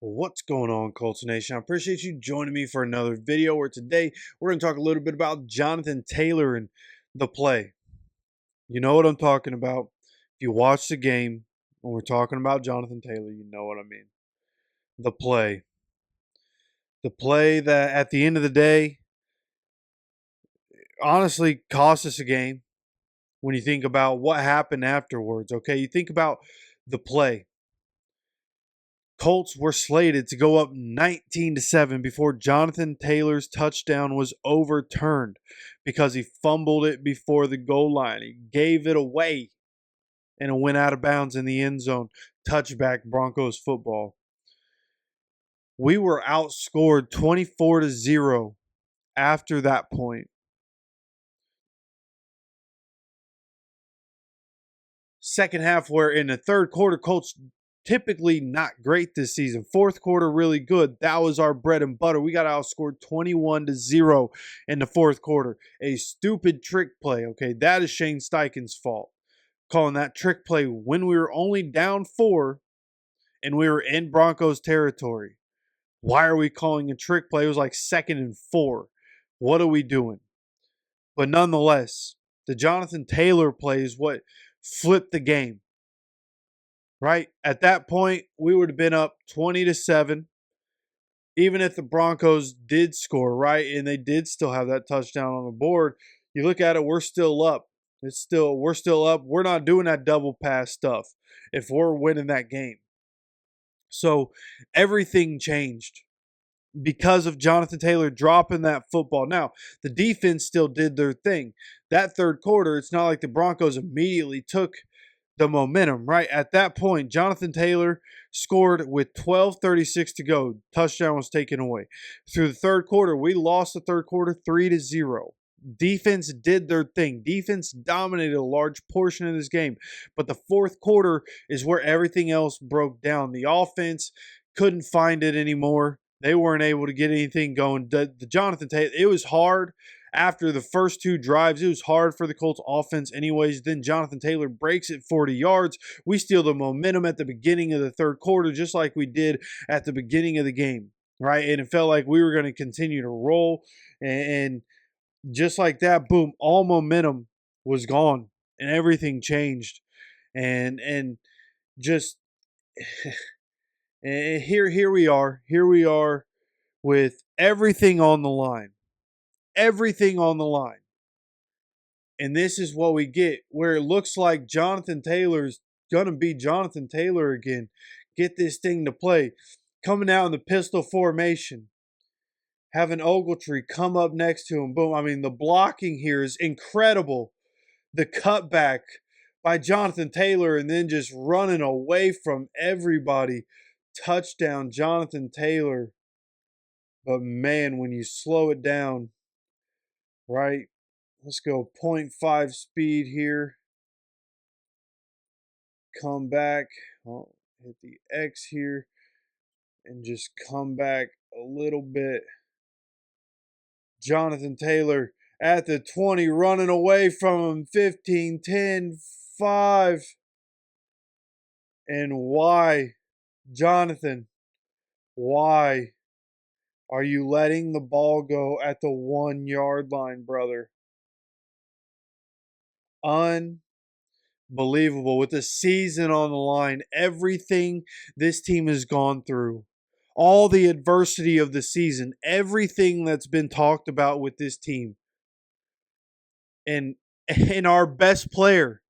What's going on, Colts Nation? I appreciate you joining me for another video where today we're going to talk a little bit about Jonathan Taylor and the play. You know what I'm talking about. If you watch the game, when we're talking about Jonathan Taylor, you know what I mean. The play. The play that at the end of the day, honestly cost us a game when you think about what happened afterwards, okay? You think about the play. Colts were slated to go up 19-7 before Jonathan Taylor's touchdown was overturned because he fumbled it before the goal line. He gave it away and it went out of bounds in the end zone. Touchback Broncos football. We were outscored 24-0 after that point. Second half, where in the third quarter, Colts typically not great this season. Fourth quarter, really good. That was our bread and butter. We got outscored 21-0 in the fourth quarter. A stupid trick play, okay? That is Shane Steichen's fault. Calling that trick play when we were only down 4 and we were in Broncos territory. Why are we calling a trick play? It was like 2nd and 4. What are we doing? But nonetheless, the Jonathan Taylor play is what flipped the game. Right? At that point, we would have been up 20-7. Even if the Broncos did score, right? And they did still have that touchdown on the board. You look at it, we're still up. We're still up. We're not doing that double pass stuff if we're winning that game. So everything changed because of Jonathan Taylor dropping that football. Now, the defense still did their thing. That third quarter, it's not like the Broncos immediately took the momentum, right? At that point, Jonathan Taylor scored with 12:36 to go. Touchdown was taken away. Through the third quarter, we lost the third quarter 3-0. Defense did their thing. Defense dominated a large portion of this game. But the fourth quarter is where everything else broke down. The offense couldn't find it anymore. They weren't able to get anything going. The Jonathan Taylor, it was hard. After the first 2 drives, it was hard for the Colts offense anyways. Then Jonathan Taylor breaks it 40 yards. We steal the momentum at the beginning of the third quarter, just like we did at the beginning of the game, right? And it felt like we were going to continue to roll. And just like that, boom, all momentum was gone and everything changed. And just and here we are. Here we are with everything on the line. Everything on the line. And this is what we get, where it looks like Jonathan Taylor's going to be Jonathan Taylor again. Get this thing to play. Coming out in the pistol formation. Having Ogletree come up next to him. Boom. I mean, the blocking here is incredible. The cutback by Jonathan Taylor and then just running away from everybody. Touchdown, Jonathan Taylor. But man, when you slow it down, right? Let's go 0.5 speed here. Come back. I'll hit the X here. And just come back a little bit. Jonathan Taylor at the 20, running away from him. 15, 10, 5. And why, Jonathan, why are you letting the ball go at the 1-yard line, brother? Unbelievable. With the season on the line, everything this team has gone through, all the adversity of the season, everything that's been talked about with this team, and our best player,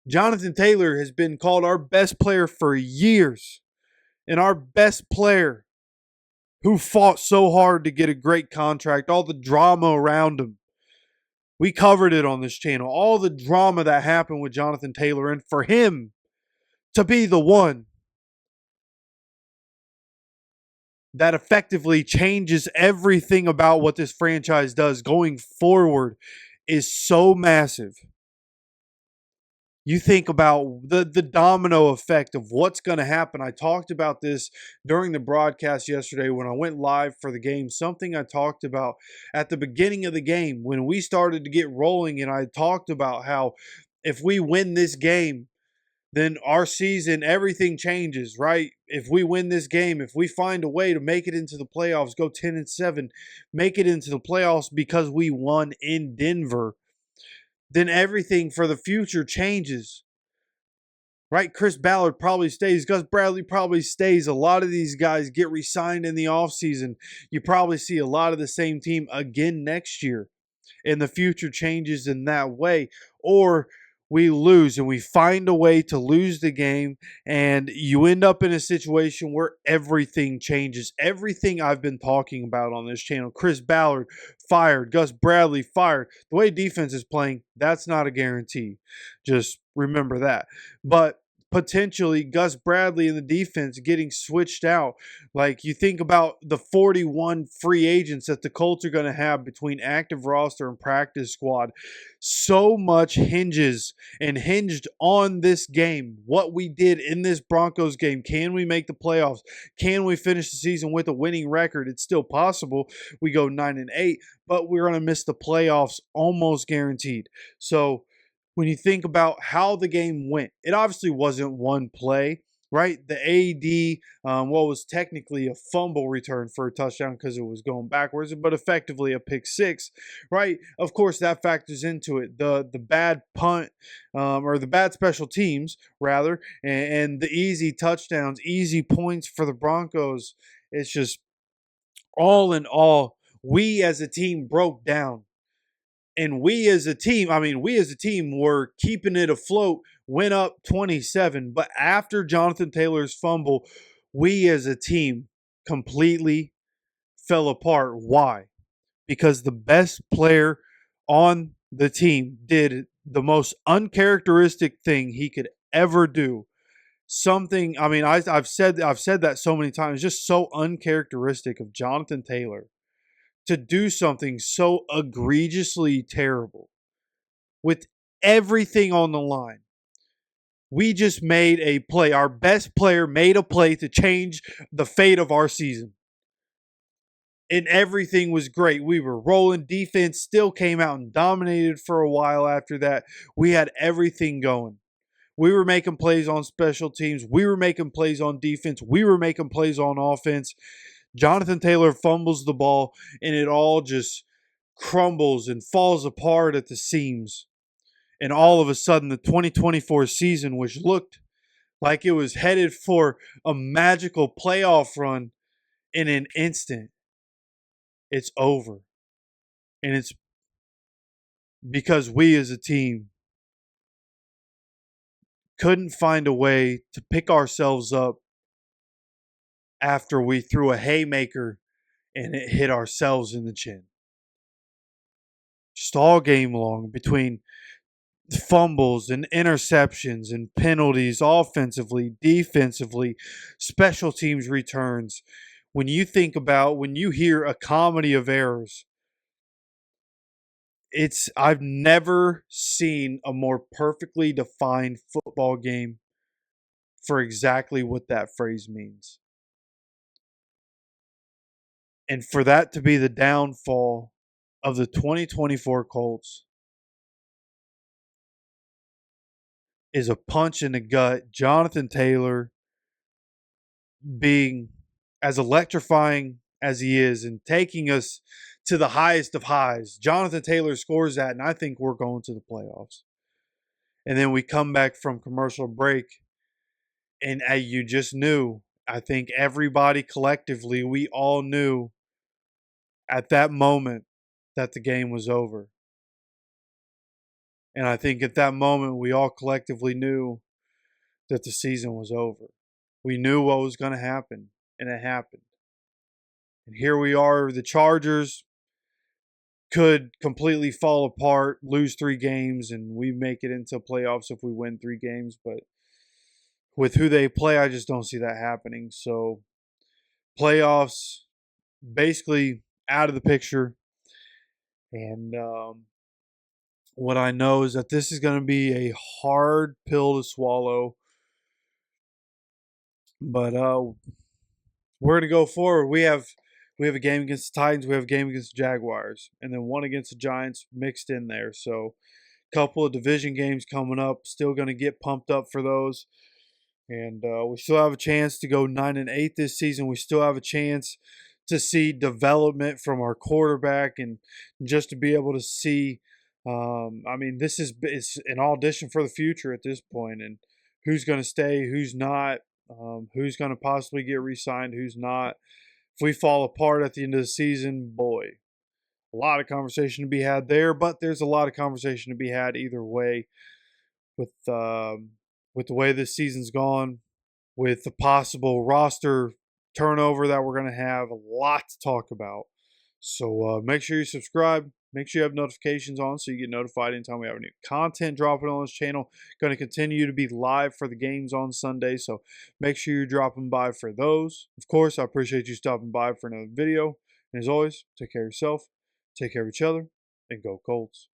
Jonathan Taylor, has been called our best player for years, and our best player who fought so hard to get a great contract, all the drama around him. We covered it on this channel. All the drama that happened with Jonathan Taylor, and for him to be the one that effectively changes everything about what this franchise does going forward is so massive. You think about the domino effect of what's going to happen. I talked about this during the broadcast yesterday when I went live for the game. Something I talked about at the beginning of the game when we started to get rolling, and I talked about how if we win this game, then our season, everything changes, right? If we win this game, if we find a way to make it into the playoffs, go 10-7, make it into the playoffs because we won in Denver, then everything for the future changes. Right? Chris Ballard probably stays. Gus Bradley probably stays. A lot of these guys get re-signed in the offseason. You probably see a lot of the same team again next year. And the future changes in that way. Or we lose and we find a way to lose the game, and you end up in a situation where everything changes. Everything I've been talking about on this channel, Chris Ballard fired, Gus Bradley fired, the way defense is playing, that's not a guarantee. Just remember that. But potentially Gus Bradley and the defense getting switched out. Like, you think about the 41 free agents that the Colts are going to have between active roster and practice squad. So much hinges and hinged on this game. What we did in this Broncos game. Can we make the playoffs? Can we finish the season with a winning record? It's still possible. We go 9-8, but we're going to miss the playoffs almost guaranteed. So when you think about how the game went, it obviously wasn't one play, right? The AD, what was technically a fumble return for a touchdown because it was going backwards, but effectively a pick six, right? Of course, that factors into it. The bad punt, or the bad special teams, rather, and the easy touchdowns, easy points for the Broncos. It's just all in all, we as a team broke down. And we as a team, were keeping it afloat, went up 27. But after Jonathan Taylor's fumble, we as a team completely fell apart. Why? Because the best player on the team did the most uncharacteristic thing he could ever do. Something, I've said that so many times, just so uncharacteristic of Jonathan Taylor to do something so egregiously terrible with everything on the line. We just made a play. Our best player made a play to change the fate of our season. And everything was great. We were rolling. Defense still came out and dominated for a while after that. We had everything going. We were making plays on special teams. We were making plays on defense. We were making plays on offense. Jonathan Taylor fumbles the ball, and it all just crumbles and falls apart at the seams. And all of a sudden, the 2024 season, which looked like it was headed for a magical playoff run, in an instant, it's over. And it's because we as a team couldn't find a way to pick ourselves up after we threw a haymaker and it hit ourselves in the chin. Just all game long, between fumbles and interceptions and penalties, offensively, defensively, special teams returns. When you hear a comedy of errors, I've never seen a more perfectly defined football game for exactly what that phrase means. And for that to be the downfall of the 2024 Colts is a punch in the gut. Jonathan Taylor being as electrifying as he is and taking us to the highest of highs. Jonathan Taylor scores that, and I think we're going to the playoffs. And then we come back from commercial break, and you just knew. I think everybody collectively, we all knew at that moment that the game was over. And I think at that moment, we all collectively knew that the season was over. We knew what was going to happen, and it happened. And here we are. The Chargers could completely fall apart, lose 3 games, and we make it into playoffs if we win 3 games. But with who they play, I just don't see that happening. So playoffs basically out of the picture. And what I know is that this is going to be a hard pill to swallow. But we're going to go forward. We have a game against the Titans. We have a game against the Jaguars. And then one against the Giants mixed in there. So Couple of division games coming up. Still going to get pumped up for those. And we still have a chance to go 9-8 this season. We still have a chance to see development from our quarterback, and just to be able to see. I mean, it's an audition for the future at this point, and who's going to stay, who's not, who's going to possibly get re-signed, who's not. If we fall apart at the end of the season, boy, a lot of conversation to be had there. But there's a lot of conversation to be had either way with the way this season's gone, with the possible roster turnover that we're going to have. A lot to talk about. So make sure you subscribe. Make sure you have notifications on so you get notified anytime we have new content dropping on this channel. Going to continue to be live for the games on Sunday, so make sure you're dropping by for those. Of course, I appreciate you stopping by for another video. And as always, take care of yourself, take care of each other, and go Colts.